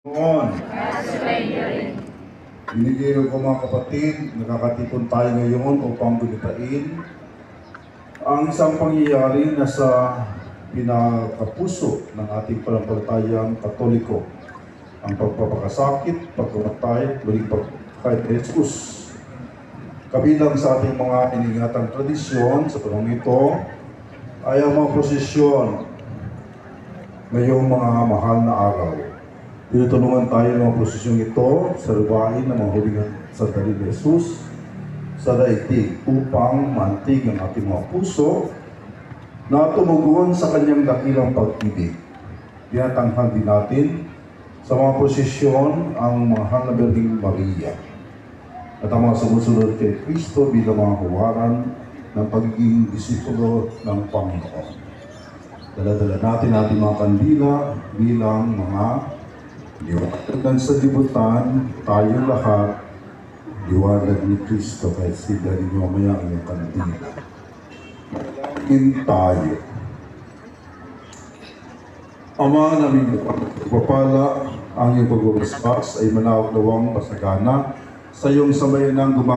Noon. Binigay ko mga kapatid, nakakatipon tayo ngayon upang gulitain ang isang pangyayari na sa pinakapuso ng ating panampalatayang Katoliko, ang pagpapakasakit, pagkamatay, muling pagkain ni Jesus. Kabilang sa ating mga iniingatang tradisyon sa panahon ito ay ang mga prosesyon ngayong mga mahal na araw. Tinutulungan tayo ng mga prosesyon ito sa lupain ng mga huling sandali ni Jesus sa daigdig upang mantig ang ating mga puso na tumugon sa kanyang dakilang pag-ibig. Tinatanghal din natin sa mga prosesyon ang mahal na Birheng Maria at ang mga sumusunod kay Kristo bilang mga huwaran ng pagiging disipulo ng Panginoon. Dala-dala natin ating mga kandila bilang mga liwanag sa libutan, tayong lahat, liwanag ni Kristo kahit sila rin mamaya ang iyong kandila. Manalangin tayo. Ama namin ipapala ang iyong pagwagaspas ay manawag-lawang pasagana sa iyong samayanang